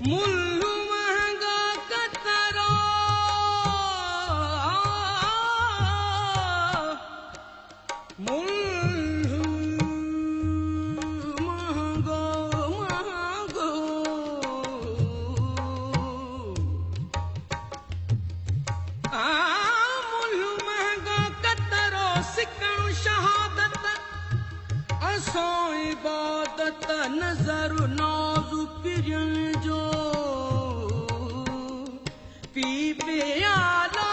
मुल्लू महंगा कतरा नज़र नाज़ुकिरन जो पी प्याला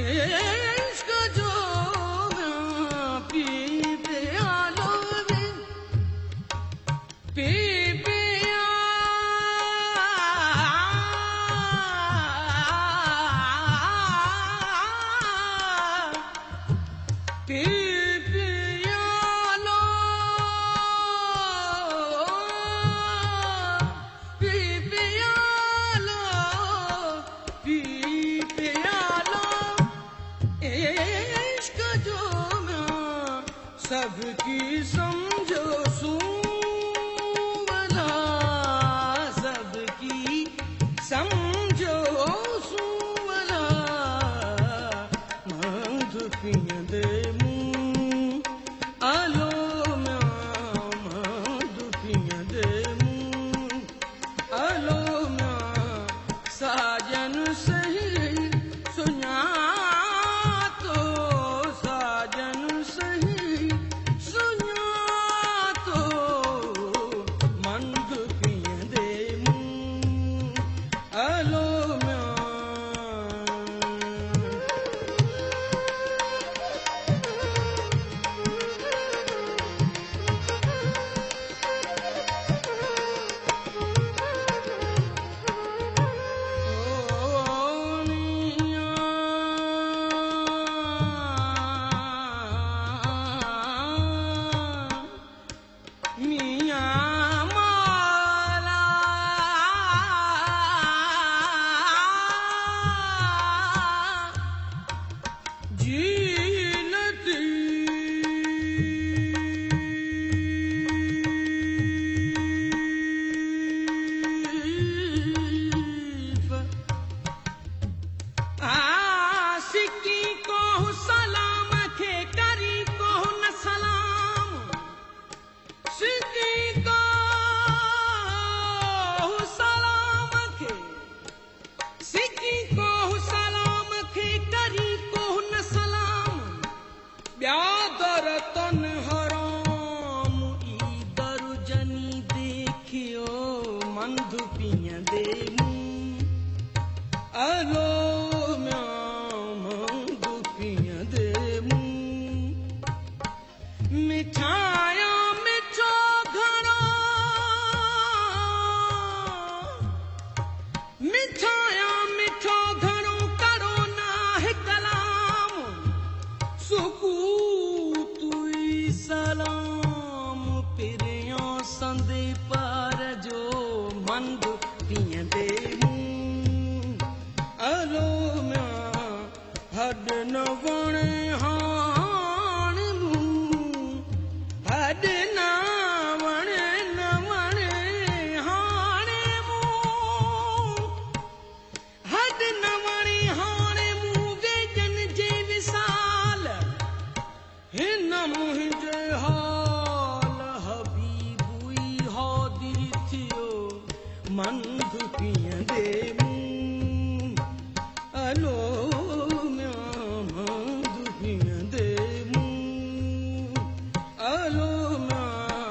इश्क जो पी प्याला पी सबकी समझो सुवला सबकी समझो सुवला मधु पियंदे मुंह आलो म्यां मधु पियंदे मुंह आलो म्यां साजन सही सुञा तो साजन सही तन हराम ईदर जनी देखियो मंधु पियंदे मुंह आलो म्यां मंधु पियंदे मुंह मिठाया मिठो घणो मिठाया मिठो घणो करो ना है कलाम सुकू सलाम पिरियो संदे पार जो मंधु पियंदे मुंह आलो म्यां हड न वणे हाण मुंह हड न वणे हाण मुंह हड न वणे हाण मुंह वेजन जे विसाल हिन मुंहिंजे हाल हबीबुई हादिर थियो मंधु पियंदे मुंह आलो म्यां मंधु पियंदे मुंह आलो म्यां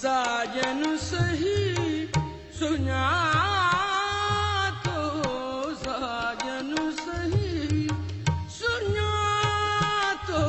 साजन सही सुञा तो साजन सही सुञा तो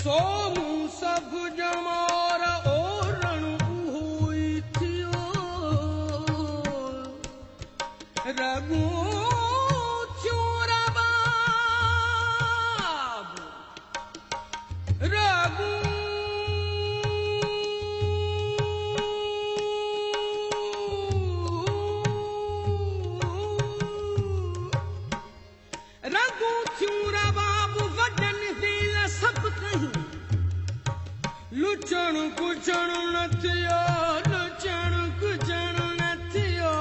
सोमू सब जमार ओरण हुई थियो रगू चोरबाब रगू कुछण न थियो लुचण कुछण न थियो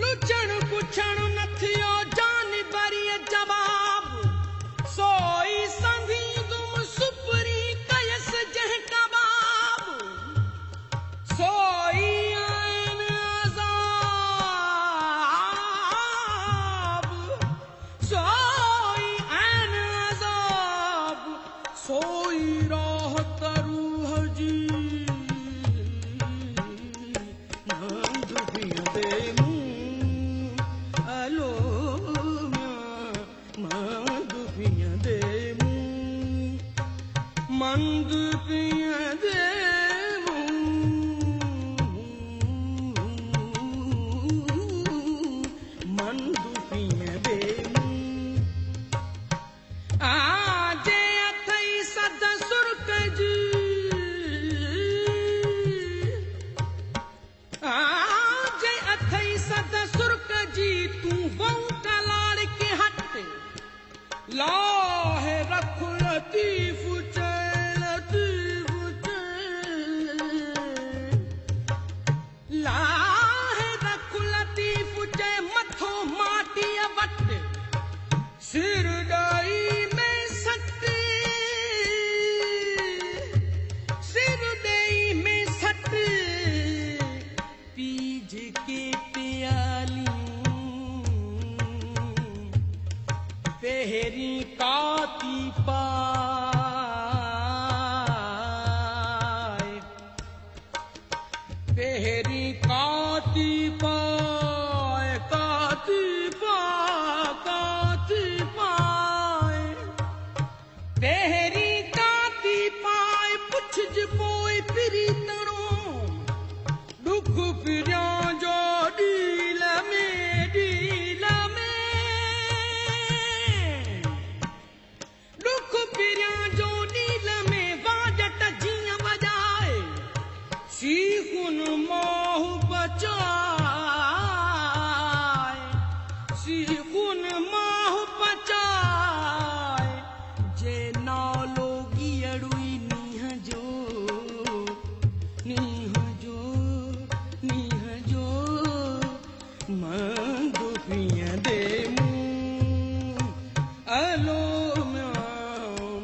लुचण कुछण न थियो जान बरिय जवाब सोई संधी तुम सुपरी कयस जह कबाब सोई आन अज़ाब सोई आन अज़ाब सोई राहत रूह जी नंद पियंदे मूं अलो मंद पियंदे मूं मंद पियंदे मंद पियंदे आजे अथई सद सुर्क जी आजे अथई सद सुर्क जी तू बहु कलाड़ के हट लाहे रख लतीफ लाहे रख लतीफ चे मथो माटी वट सिर डाई में सट सिर दई में सट पीज के प्यालियों पहरी काती पाए पहरी काती पाए काती पाए पहरी काती पाए पुछ पोए पिरी तरो दुख फिरिया जो डील में दुख फिरिया जो डील में वाजट जियां बजाए सीखुन मोह बचाए सीखुन मोह बचाए जे नालो गियड़ुई नीह जो मंद पियंदे मूं अलो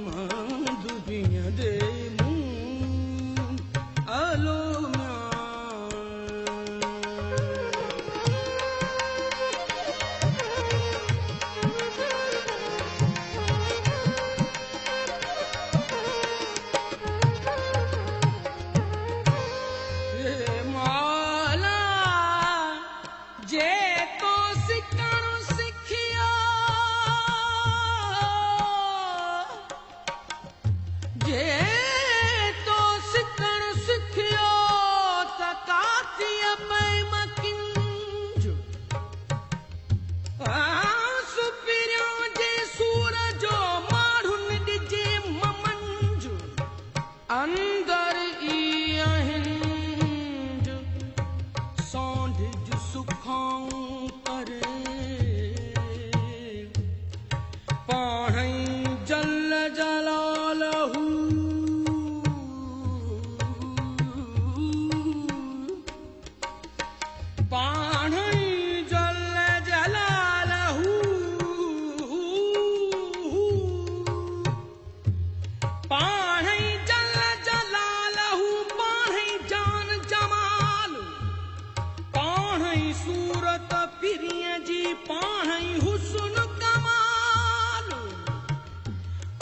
मंद पियंदे मूं अलो माला जे तो सिकण सिखियो जे तो सिकण सिखियो त कातीअ में मकिंज सुपिरियो जे सूर जो माण्हुन ॾिजे ममंज अंदर ई आहिनि सौंढ जो सुखाऊं करे पाणई जल जलालहू पाणई जल जलालहू पाणई जल जलालहू पाणई जान जमाल पाणई सूरत पिरिय जी पाणई हुस्न कमाल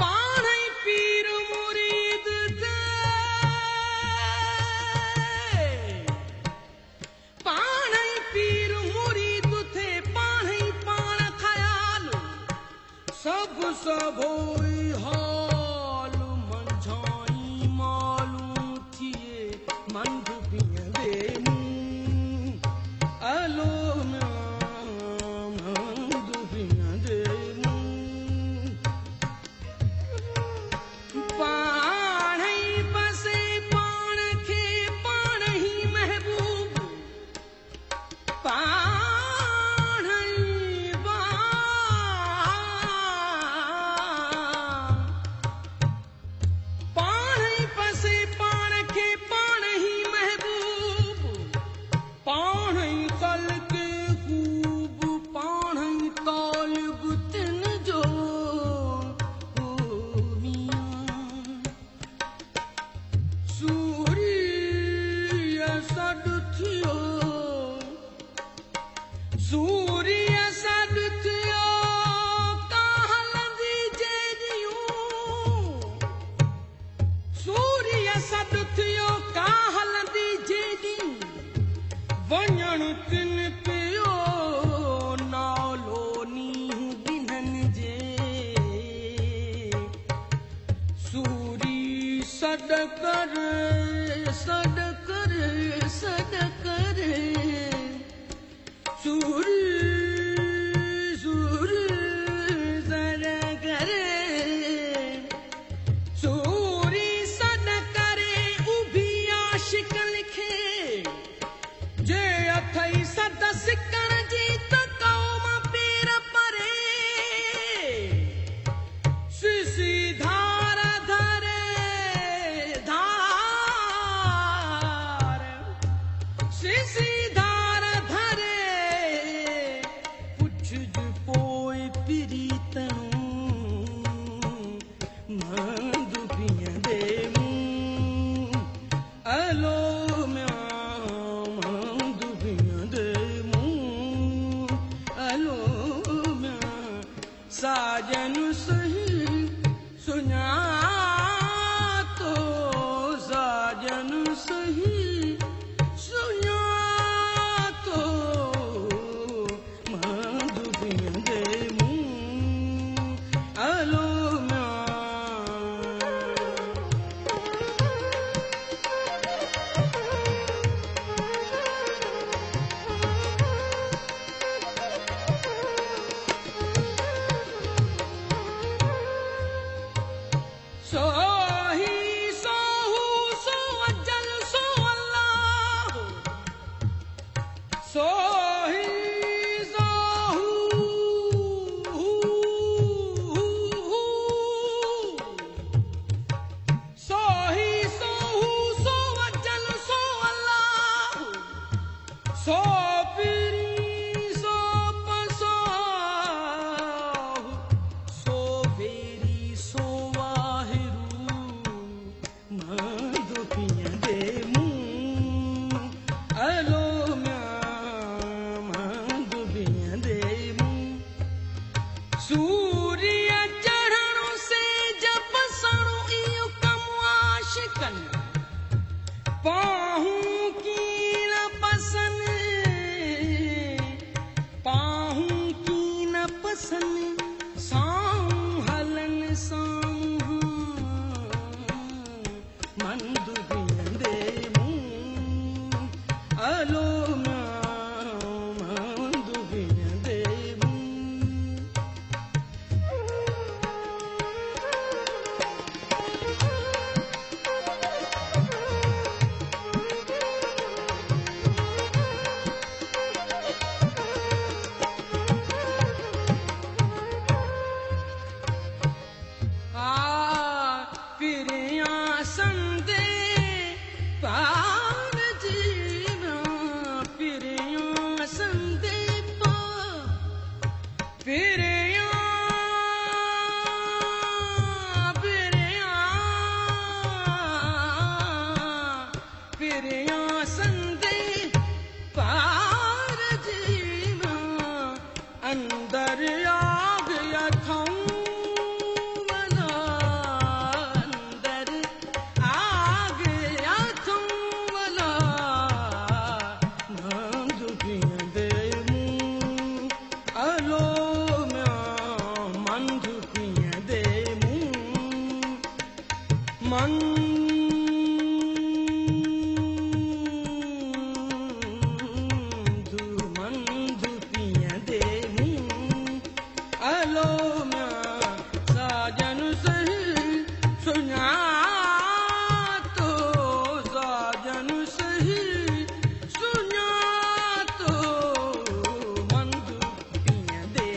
पाणई पीर मुरीद दे पाणई पीर मुरीद थे पाणई पाण ख़याल सब होई हाल मंझाई मालूम थिए मंद पियंदे मूं अलो मंद सूरी सडकर सडकर सडकर सूरी सूरी सडकर सूरी सडकर उभी आशिक लिखे जे अथई सद सिकर जी त कौम पीर परे सीसी धार धार धरे पुछ पोइ प्रीतणो मंदु पियंदे मूं अलो म्यां मंदु पियंदे मूं अलो म्यां साजन सही सुञा तो साजन सही सूर्य चढ़णो से जब सणो इयो कम आशिकन पाहूं की न पसंद पाहूं की न पसंद साऊं हलन साऊं मंदु पियंदे मूं अलो मंदु पियंदे अंदर आग यथऊं वला अंदर आग यथऊं वला मंदु पियंदे मूं अलो म्यां मंदु पियंदे मूं मंदु पियंदे अलो म्यां साजन सही सुञा तो साजन सही सुञा तो मंदु पियंदे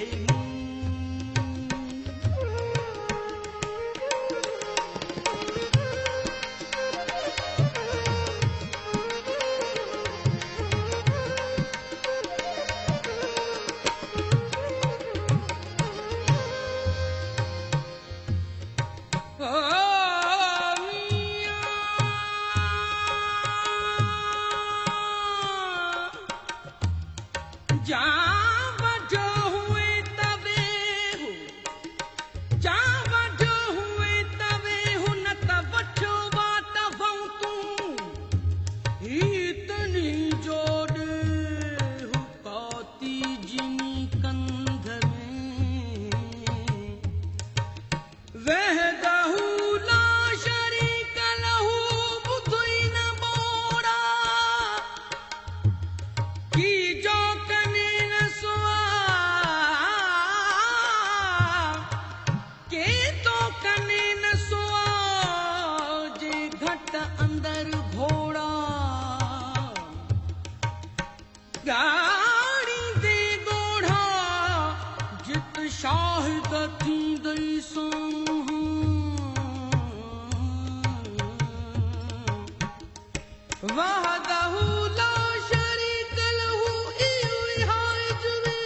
वहदहु ला शरीक लहु इयो इहाय जुवी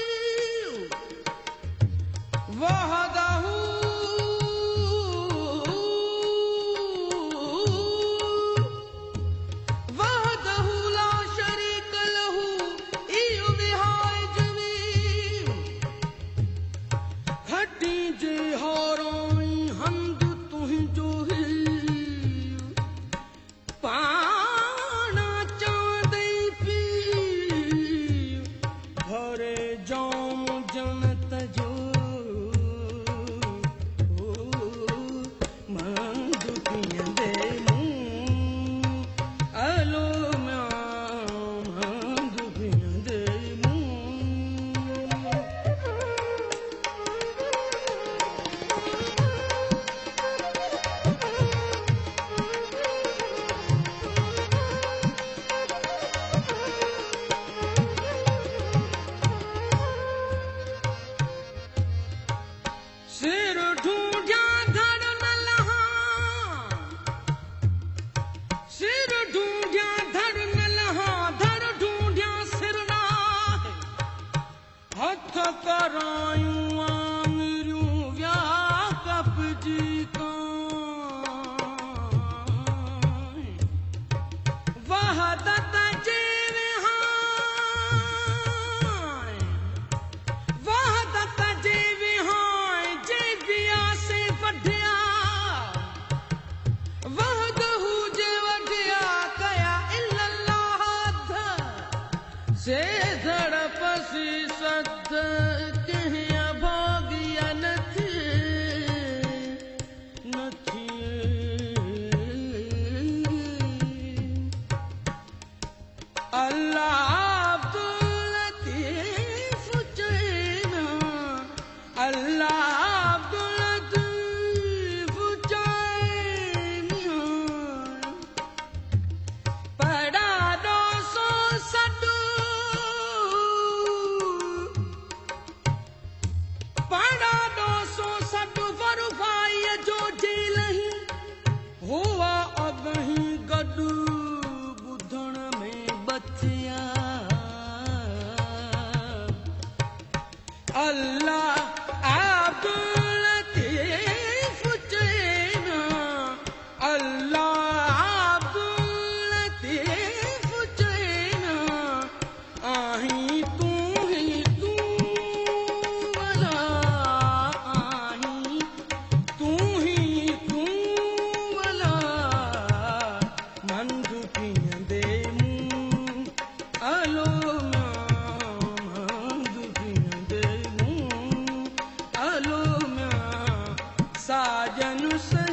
वहदहु ला शरीक लहु इयो इहाय जुवी खटी जे हरोई हमद तुहिंजो ही पाना चांदई पी भरे जाम जनत जो मंद पियंदे मुंह अलो मंद पियंदे मुंह सिर ढूंढ्या धड़ न लहा सिर ढूंढ्या धड़ न लहा धड़ ढूंढ्या सिर ना हथ करायूं आंगरियूं व्या कपजी का वहदत जे विहाय वहदत जे विहाय जे बिया से वढिया वहदहु जे वढिया कया इल्लल्लाह से धड़पसी सद कहिया भागिया नथी अल्लाह अब्दुल लतीफ चैना अल्लाह अब्दुल लतीफ चैना पड़ा 260 पड़ा 260 वरफाई जो जेल ही हुआ अगही गडू बुधण में बचिया अल्लाह अब्दुल लतीफ चैना अल्लाह अब्दुल लतीफ चैना आही तू वाला आही तू वाला मंद पियंदे मुंह अलो मंद पियंदे मुंह अलो साजन से